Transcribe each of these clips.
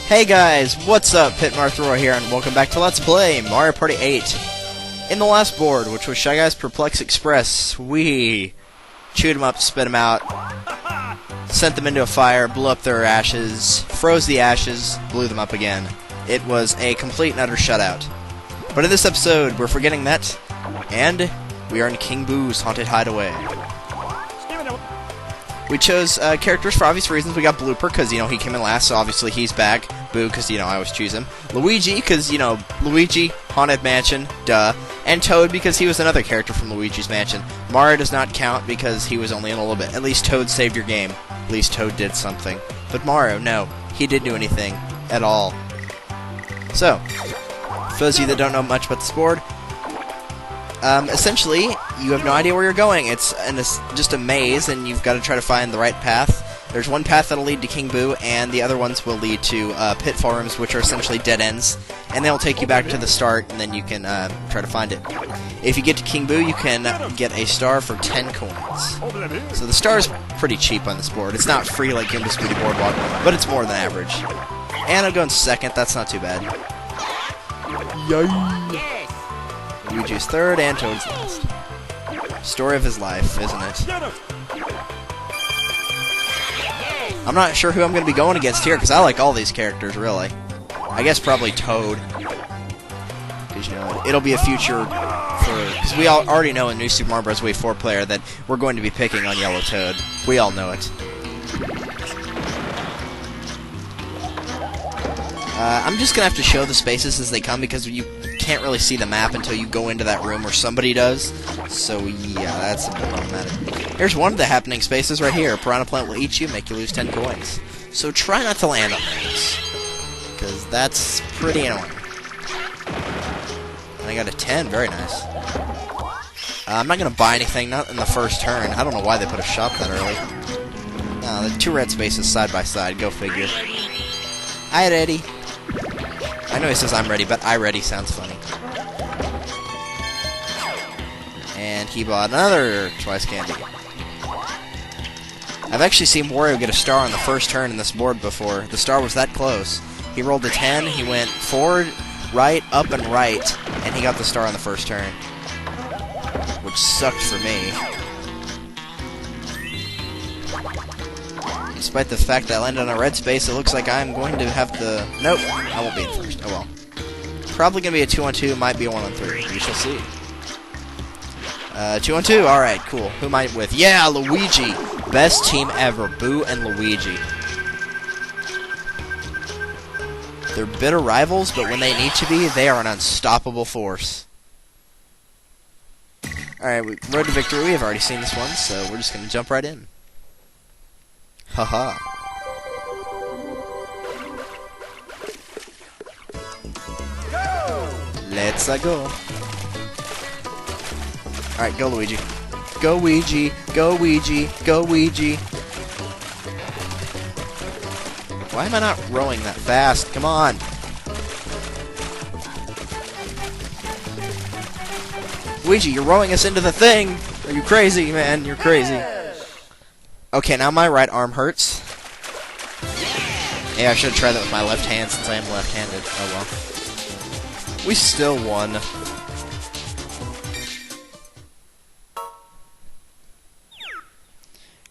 Hey guys, what's up? Pitmarthroy here, and welcome back to Let's Play Mario Party 8. In the last board, which was Shy Guy's Perplex Express, we chewed them up, spit them out, sent them into a fire, blew up their ashes, froze the ashes, blew them up again. It was a complete and utter shutout. But in this episode, we're forgetting that, and we are in King Boo's Haunted Hideaway. We chose characters for obvious reasons. We got Blooper, because, he came in last, so obviously he's back. Boo, because, I always choose him. Luigi, because, Luigi, Haunted Mansion, duh. And Toad, because he was another character from Luigi's Mansion. Mario does not count, because he was only in a little bit. At least Toad saved your game. At least Toad did something. But Mario, no. He didn't do anything. At all. So, for those of you that don't know much about this board, essentially, you have no idea where you're going. It's just a maze, and you've got to try to find the right path. There's one path that'll lead to King Boo, and the other ones will lead to pitfall rooms, which are essentially dead ends. And they'll take you back to the start, and then you can try to find it. If you get to King Boo, you can get a star for 10 coins. So the star is pretty cheap on this board. It's not free like King Boo's Speedy Boardwalk, but it's more than average. And I'm going second. That's not too bad. Yay! Luigi's third, and Toad's last. Story of his life, isn't it? I'm not sure who I'm going to be going against here, because I like all these characters, really. I guess probably Toad. Because, it'll be a future for... Because we already know in New Super Mario Bros. Wii 4 player that we're going to be picking on Yellow Toad. We all know it. I'm just going to have to show the spaces as they come, because you can't really see the map until you go into that room where somebody does. So, yeah, that's a bit problematic. Here's one of the happening spaces right here. Piranha Plant will eat you, make you lose 10 coins. So try not to land on things, because that's pretty annoying. And I got a 10, very nice. I'm not going to buy anything, not in the first turn. I don't know why they put a shop that early. No, the two red spaces side by side, go figure. Hi, Eddie. I know he says I'm ready, but I ready sounds funny. And he bought another twice candy. I've actually seen Wario get a star on the first turn in this board before. The star was that close. He rolled a 10, he went forward, right, up, and right, and he got the star on the first turn. Which sucked for me. Despite the fact that I landed on a red space, it looks like I'm going to have the... Nope, I won't be in first. Oh well. Probably going to be a 2-on-2, might be a 1-on-3. We shall see. 2-on-2, alright, cool. Who am I with? Yeah, Luigi! Best team ever, Boo and Luigi. They're bitter rivals, but when they need to be, they are an unstoppable force. Alright, road to victory. We have already seen this one, so we're just going to jump right in. Haha. Let's go. Alright, go Luigi. Go Ouija, go Ouija, go Ouija. Why am I not rowing that fast? Come on. Luigi, you're rowing us into the thing. Are you crazy, man? You're crazy. Okay, now my right arm hurts. Yeah, I should try that with my left hand since I am left-handed. Oh well. We still won.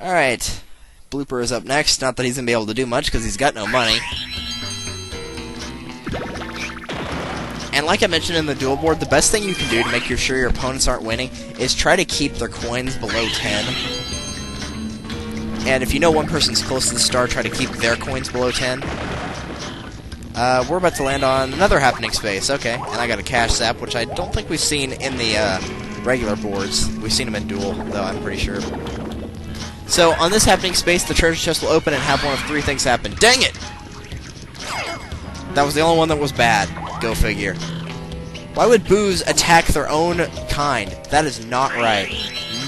Alright. Blooper is up next. Not that he's going to be able to do much because he's got no money. And like I mentioned in the duel board, the best thing you can do to make sure your opponents aren't winning is try to keep their coins below 10. And if you know one person's close to the star, try to keep their coins below 10. We're about to land on another happening space. Okay, and I got a cash zap, which I don't think we've seen in the regular boards. We've seen them in duel, though, I'm pretty sure. So, on this happening space, the treasure chest will open and have one of three things happen. Dang it! That was the only one that was bad. Go figure. Why would boos attack their own kind? That is not right.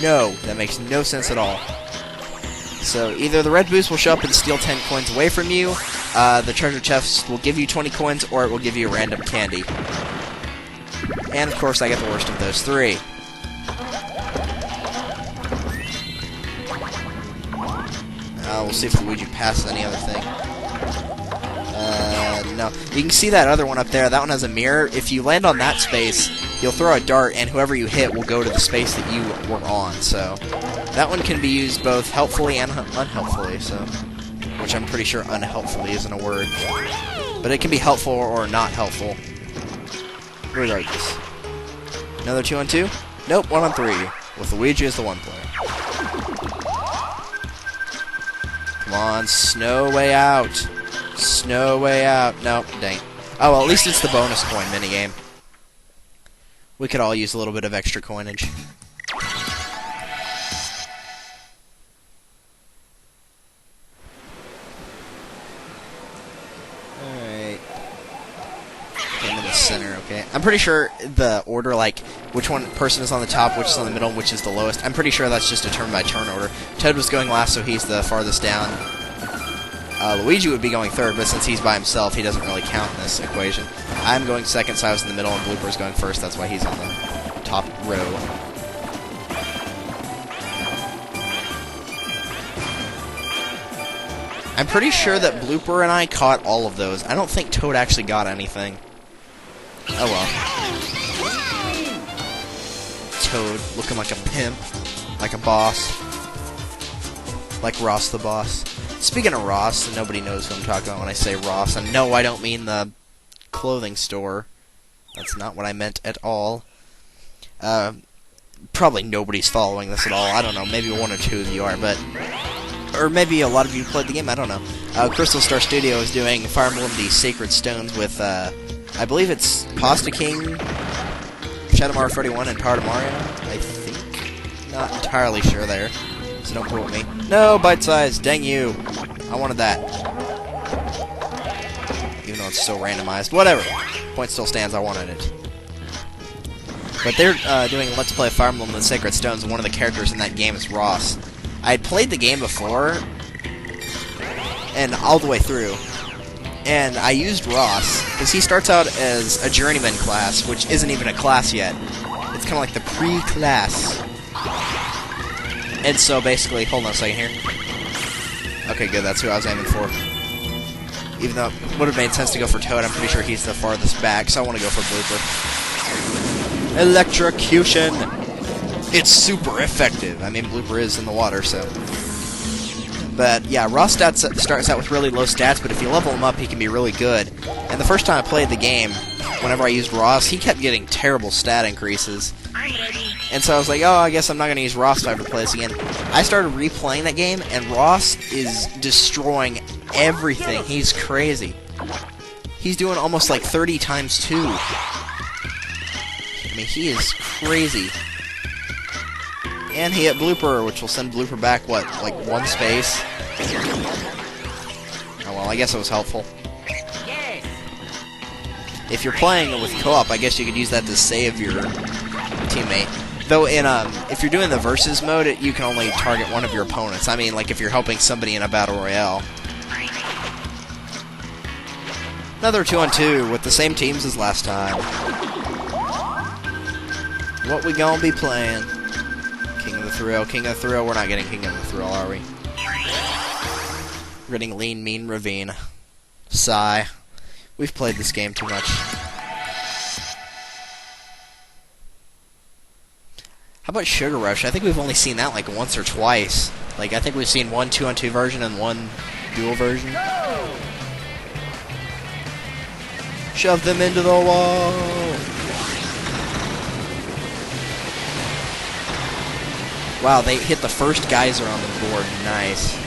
No, that makes no sense at all. So, either the red boos will show up and steal 10 coins away from you, the treasure chest will give you 20 coins, or it will give you a random candy. And, of course, I get the worst of those three. We'll see if Luigi passes any other thing. No. You can see that other one up there. That one has a mirror. If you land on that space, you'll throw a dart, and whoever you hit will go to the space that you were on. So that one can be used both helpfully and unhelpfully. So, which I'm pretty sure unhelpfully isn't a word, but it can be helpful or not helpful. Regardless. Another 2-on-2? Nope, 1-on-3. With Luigi as the one player. Come on, Snow Way Out. Snow Way Out. Nope, dang. Oh, well, at least it's the bonus coin minigame. We could all use a little bit of extra coinage. Alright. Okay, I'm in the center, okay. I'm pretty sure the order, like, which one person is on the top, which is on the middle, which is the lowest. I'm pretty sure that's just a turn-by-turn order. Toad was going last, so he's the farthest down. Luigi would be going third, but since he's by himself, he doesn't really count in this equation. I'm going second, so I was in the middle, and Blooper's going first. That's why he's on the top row. I'm pretty sure that Blooper and I caught all of those. I don't think Toad actually got anything. Oh well. Toad looking like a pimp, like a boss, like Ross the boss. Speaking of Ross, nobody knows who I'm talking about when I say Ross, and no, I don't mean the clothing store. That's not what I meant at all. Probably nobody's following this at all. I don't know, maybe one or two of you are, but... Or maybe a lot of you played the game, I don't know. Crystal Star Studio is doing Fire Emblem The Sacred Stones with, I believe it's Pasta King, Shadow Mario 31, and Power to Mario, I think. Not entirely sure there. So don't quote me. No, bite size. Dang you. I wanted that. Even though it's so randomized. Whatever. Point still stands. I wanted it. But they're doing Let's Play Fire Emblem The Sacred Stones, and one of the characters in that game is Ross. I had played the game before, and all the way through, and I used Ross, because he starts out as a journeyman class, which isn't even a class yet. It's kind of like the pre-class. And so basically, hold on a second here. Okay, good, that's who I was aiming for. Even though it would have made sense to go for Toad, I'm pretty sure he's the farthest back, so I want to go for Blooper. Electrocution! It's super effective. I mean, Blooper is in the water, so... But, yeah, Ross starts out with really low stats, but if you level him up, he can be really good. And the first time I played the game, whenever I used Ross, he kept getting terrible stat increases. And so I was like, oh, I guess I'm not going to use Ross if I ever play this again. I started replaying that game, and Ross is destroying everything. He's crazy. He's doing almost like 30 times 2. I mean, he is crazy. And he hit Blooper, which will send Blooper back, what, like one space? Oh well, I guess it was helpful. If you're playing with co-op, I guess you could use that to save your teammate. Though in if you're doing the versus mode, you can only target one of your opponents. I mean, like if you're helping somebody in a battle royale. Another 2-on-2 with the same teams as last time. What we gonna be playing? King of the Thrill, King of the Thrill. We're not getting King of the Thrill, are we? We're getting Lean Mean Ravine. Sigh. We've played this game too much. How about Sugar Rush? I think we've only seen that like once or twice. Like, I think we've seen one 2-on-2 version and one dual version. Shove them into the wall! Wow, they hit the first geyser on the board. Nice.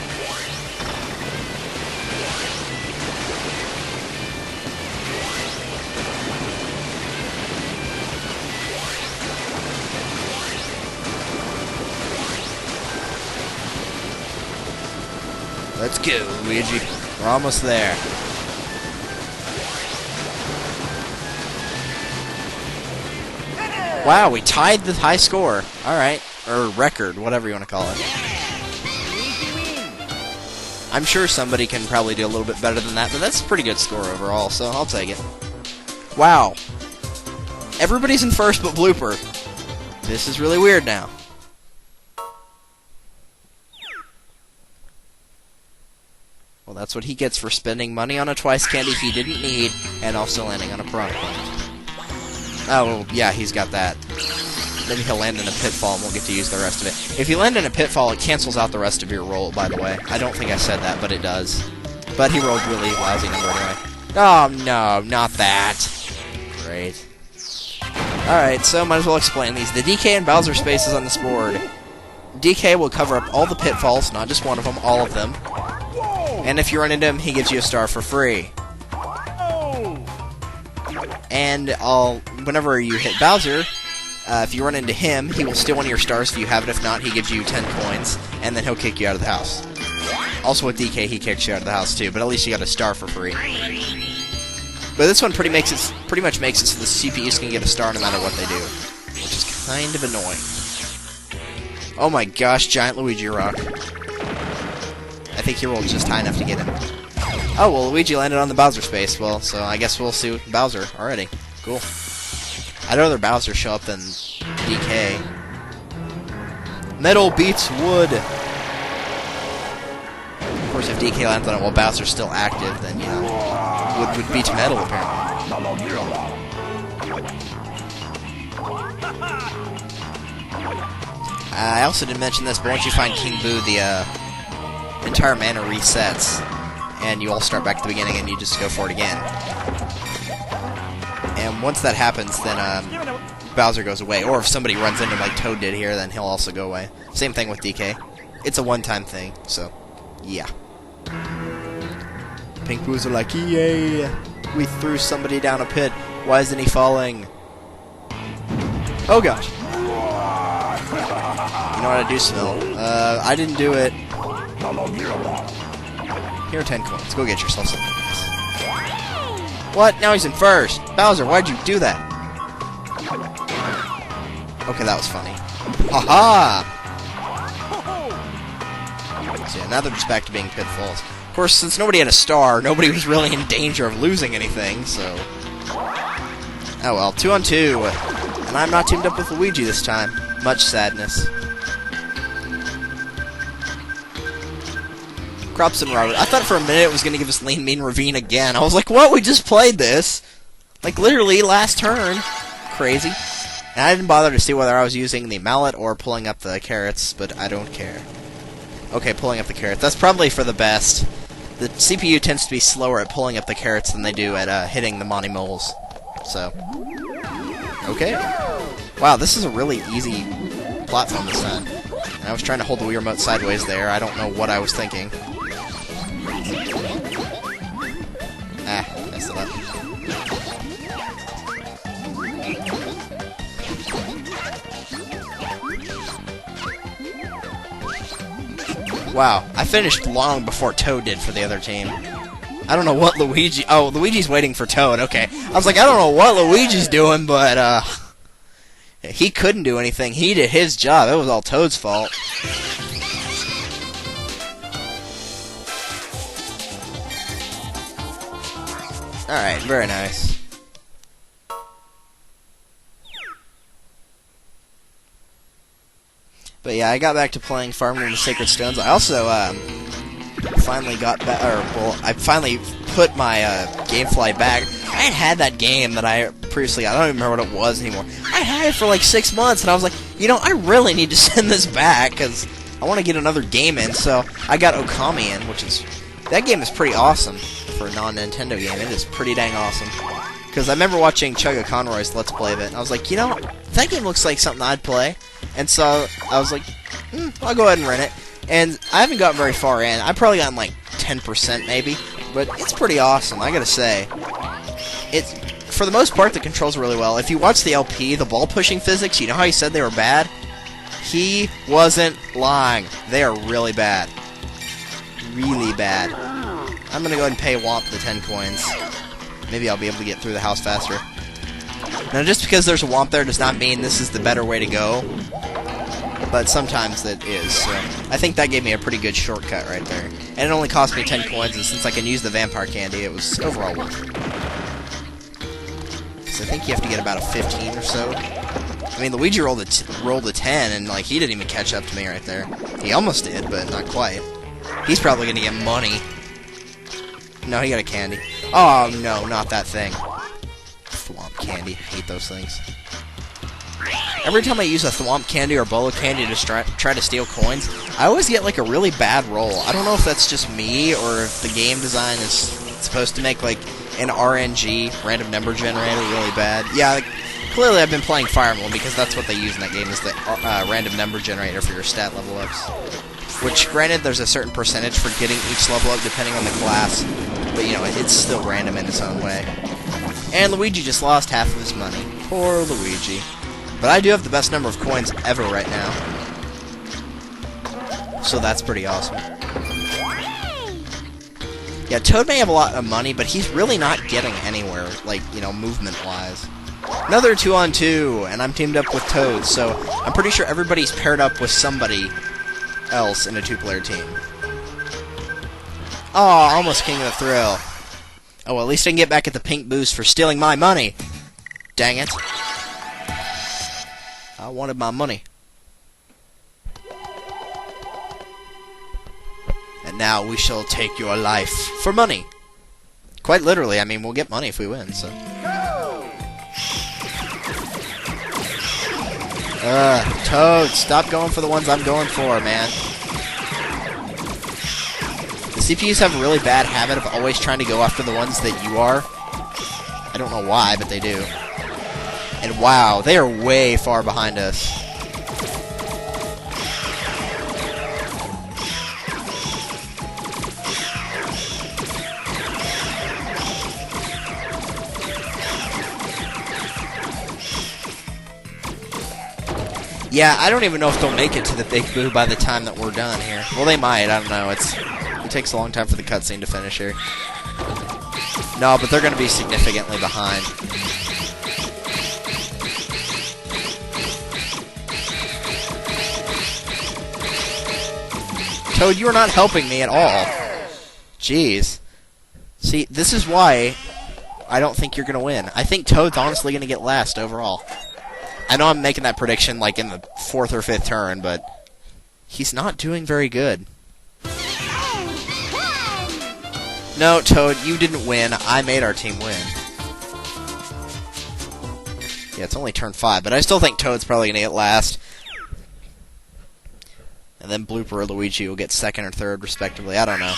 Let's go, Luigi. We're almost there. Wow, we tied the high score. Alright. Or record, whatever you want to call it. I'm sure somebody can probably do a little bit better than that, but that's a pretty good score overall, so I'll take it. Wow. Everybody's in first but Blooper. This is really weird now. Well, that's what he gets for spending money on a twice candy he didn't need, and also landing on a piranha plant. Oh, yeah, he's got that. Then he'll land in a pitfall and won't get to use the rest of it. If you land in a pitfall, it cancels out the rest of your roll, by the way. I don't think I said that, but it does. But he rolled really lousy number anyway. Oh, no, not that. Great. Alright, so might as well explain these. The DK and Bowser spaces on this board. DK will cover up all the pitfalls, not just one of them, all of them. And if you run into him, he gives you a star for free. And whenever you hit Bowser, if you run into him, he will steal one of your stars if you have it. If not, he gives you 10 coins, and then he'll kick you out of the house. Also with DK, he kicks you out of the house too, but at least you got a star for free. But this one pretty much makes it so the CPUs can get a star no matter what they do, which is kind of annoying. Oh my gosh, giant Luigi rock. I think he rolled just high enough to get him. Oh, well, Luigi landed on the Bowser space. Well, so I guess we'll see Bowser already. Cool. I'd rather Bowser show up than DK. Metal beats wood. Of course, if DK lands on it while Bowser's still active, then, you know, wood would beat metal, apparently. I also didn't mention this, but once you find King Boo, the entire mana resets, and you all start back at the beginning, and you just go for it again. And once that happens, then Bowser goes away. Or if somebody runs into him like Toad did here, then he'll also go away. Same thing with DK. It's a one-time thing, so yeah. Pink Boos are like, yay! We threw somebody down a pit. Why isn't he falling? Oh gosh. You know what I do smell? I didn't do it. Here are 10 coins. Go get yourself something nice. What? Now he's in first. Bowser, why'd you do that? Okay, that was funny. Haha! So yeah, now they're just back to being pitfalls. Of course, since nobody had a star, nobody was really in danger of losing anything, so... Oh well, 2 on 2. And I'm not teamed up with Luigi this time. Much sadness. Crops and Robert. I thought for a minute it was going to give us Lean Mean Ravine again. I was like, what? We just played this. Like, literally, last turn. Crazy. And I didn't bother to see whether I was using the mallet or pulling up the carrots, but I don't care. Okay, pulling up the carrots. That's probably for the best. The CPU tends to be slower at pulling up the carrots than they do at hitting the Monty Moles. So. Okay. Wow, this is a really easy platform this time. I was trying to hold the Wii Remote sideways there. I don't know what I was thinking. Ah, messed it up. Wow, I finished long before Toad did for the other team. I don't know what Luigi... Oh, Luigi's waiting for Toad, okay. I was like, I don't know what Luigi's doing, but, he couldn't do anything. He did his job. It was all Toad's fault. Alright, very nice. But yeah, I got back to playing Farming the Sacred Stones. I also, finally got back, I finally put my, Gamefly back. I had that game that I previously, I don't even remember what it was anymore. I had it for like 6 months, and I was like, you know, I really need to send this back, because I want to get another game in, so I got Okami in, which is, that game is pretty awesome for a non-Nintendo game. It is pretty dang awesome. Because I remember watching Chugga Conroy's Let's Play of it, and I was like, you know, that game looks like something I'd play. And so I was like, I'll go ahead and rent it. And I haven't got very far in. I've probably gotten like 10% maybe, but it's pretty awesome, I gotta say. It's, for the most part, the controls really well. If you watch the LP, the ball pushing physics, you know how he said they were bad? He wasn't lying. They are really bad. Really bad. I'm gonna go ahead and pay Womp the 10 coins. Maybe I'll be able to get through the house faster. Now, just because there's a Womp there does not mean this is the better way to go. But sometimes it is, so I think that gave me a pretty good shortcut right there. And it only cost me 10 coins, and since I can use the vampire candy, it was overall worth it. So I think you have to get about a 15 or so. I mean, Luigi rolled a 10, and like he didn't even catch up to me right there. He almost did, but not quite. He's probably gonna get money. No, he got a candy. Oh, no, not that thing. Thwomp candy. Hate those things. Every time I use a Thwomp candy or Bolo candy to try to steal coins, I always get, like, a really bad roll. I don't know if that's just me or if the game design is supposed to make, like, an RNG, random number generator, really bad. Yeah, like, clearly I've been playing Fire Emblem because that's what they use in that game, is the random number generator for your stat level ups. Which, granted, there's a certain percentage for getting each level up depending on the class, but, you know, it's still random in its own way. And Luigi just lost half of his money. Poor Luigi. But I do have the best number of coins ever right now. So that's pretty awesome. Yeah, Toad may have a lot of money, but he's really not getting anywhere, like, you know, movement-wise. Another 2-on-2, and I'm teamed up with Toad, so I'm pretty sure everybody's paired up with somebody else in a two-player team. Oh, almost King of the Thrill. Oh, well, at least I can get back at the pink boost for stealing my money. Dang it. I wanted my money. And now we shall take your life for money. Quite literally, I mean, we'll get money if we win, so. Toad, stop going for the ones I'm going for, man. The CPUs have a really bad habit of always trying to go after the ones that you are. I don't know why, but they do. And wow, they are way far behind us. Yeah, I don't even know if they'll make it to the Big Boo by the time that we're done here. Well, they might, I don't know. It takes a long time for the cutscene to finish here. No, but they're going to be significantly behind. Toad, you are not helping me at all. Jeez. See, this is why I don't think you're going to win. I think Toad's honestly going to get last overall. I know I'm making that prediction like in the 4th or 5th turn, but he's not doing very good. No, Toad, you didn't win. I made our team win. Yeah, it's only turn 5, but I still think Toad's probably going to get last. And then Blooper or Luigi will get 2nd or 3rd, respectively. I don't know.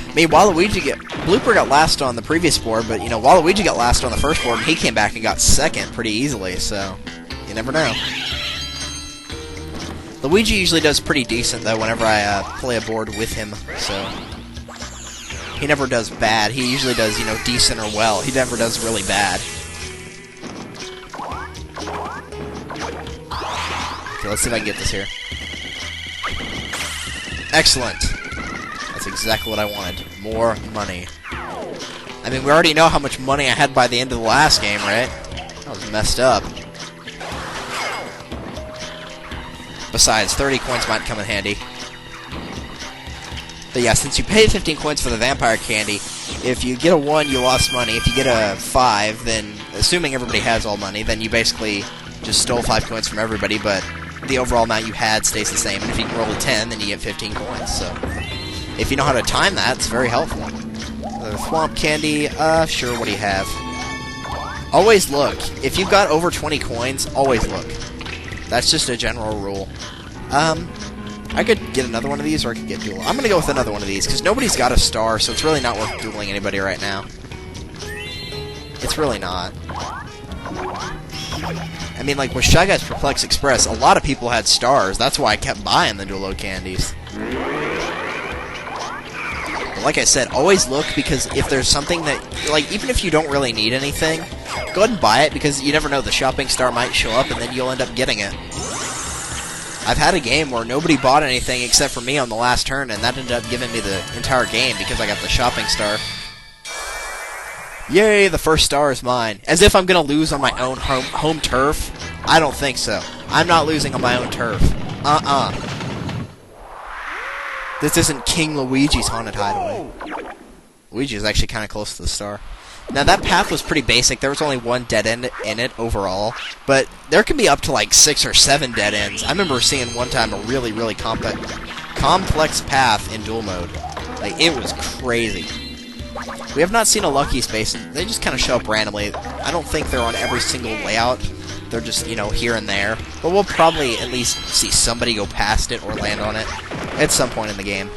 I mean, Blooper got last on the previous board, but, you know, Waluigi got last on the first board, and he came back and got 2nd pretty easily, so you never know. Luigi usually does pretty decent, though, whenever I play a board with him, so he never does bad. He usually does, you know, decent or well. He never does really bad. Okay, let's see if I can get this here. Excellent. That's exactly what I wanted. More money. I mean, we already know how much money I had by the end of the last game, right? That was messed up. Besides, 30 coins might come in handy. But yeah, since you paid 15 coins for the vampire candy, if you get a 1, you lost money. If you get a 5, then, assuming everybody has all money, then you basically just stole 5 coins from everybody, but the overall amount you had stays the same. And if you can roll a 10, then you get 15 coins, so if you know how to time that, it's very helpful. The Thwomp candy, sure, what do you have? Always look. If you've got over 20 coins, always look. That's just a general rule. I could get another one of these, or I could get dual. I'm gonna go with another one of these, because nobody's got a star, so it's really not worth dueling anybody right now. It's really not. I mean, like, with Shy Guys Perplex Express, a lot of people had stars. That's why I kept buying the Duelo candies. Like I said, always look, because if there's something that, like, even if you don't really need anything, go ahead and buy it, because you never know, the shopping star might show up, and then you'll end up getting it. I've had a game where nobody bought anything except for me on the last turn, and that ended up giving me the entire game, because I got the shopping star. Yay, the first star is mine. As if I'm gonna lose on my own home turf? I don't think so. I'm not losing on my own turf. This isn't King Luigi's Haunted Hideaway. Luigi is actually kind of close to the star. Now, that path was pretty basic. There was only 1 dead end in it overall. But there can be up to like 6 or 7 dead ends. I remember seeing one time a really, really complex path in dual mode. Like, it was crazy. We have not seen a lucky space. They just kind of show up randomly. I don't think they're on every single layout. They're just, you know, here and there. But we'll probably at least see somebody go past it or land on it at some point in the game.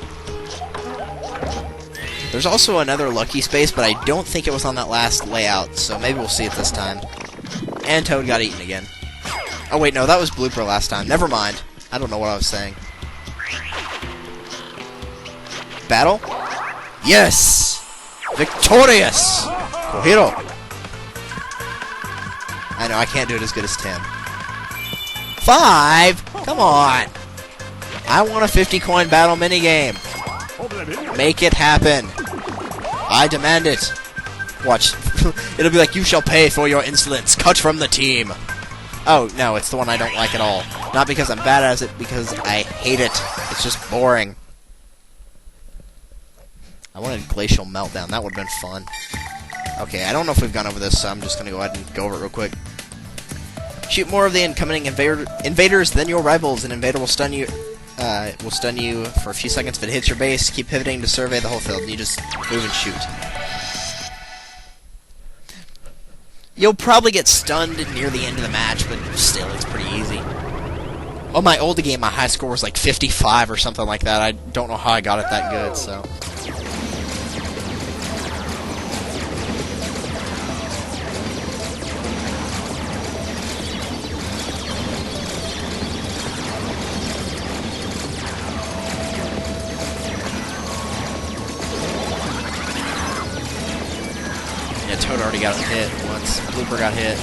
There's also another lucky space, but I don't think it was on that last layout, so maybe we'll see it this time. And Toad got eaten again. Oh wait, no, that was Blooper last time. Never mind. I don't know what I was saying. Battle? Yes! Victorious! Kohiro! I know, I can't do it as good as Tim. 5? Come on! I want a 50-coin battle minigame. Make it happen. I demand it. Watch. It'll be like, you shall pay for your insolence. Cut from the team. Oh, no, it's the one I don't like at all. Not because I'm bad at it, because I hate it. It's just boring. I wanted Glacial Meltdown. That would have been fun. Okay, I don't know if we've gone over this, so I'm just going to go ahead and go over it real quick. Shoot more of the incoming invaders than your rivals. An invader will stun you for a few seconds if it hits your base. Keep pivoting to survey the whole field, and you just move and shoot. You'll probably get stunned near the end of the match, but still, it's pretty easy. On my old game, my high score was like 55 or something like that. I don't know how I got it that good, so... Yeah, Toad already got hit once. Blooper got hit.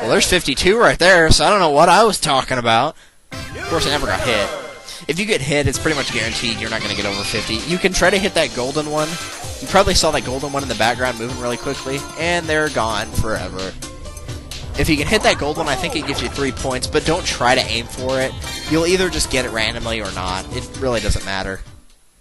Well, there's 52 right there, so I don't know what I was talking about. Of course, I never got hit. If you get hit, it's pretty much guaranteed you're not going to get over 50. You can try to hit that golden one. You probably saw that golden one in the background moving really quickly, and they're gone forever. If you can hit that gold one, I think it gives you 3 points, but don't try to aim for it. You'll either just get it randomly or not. It really doesn't matter.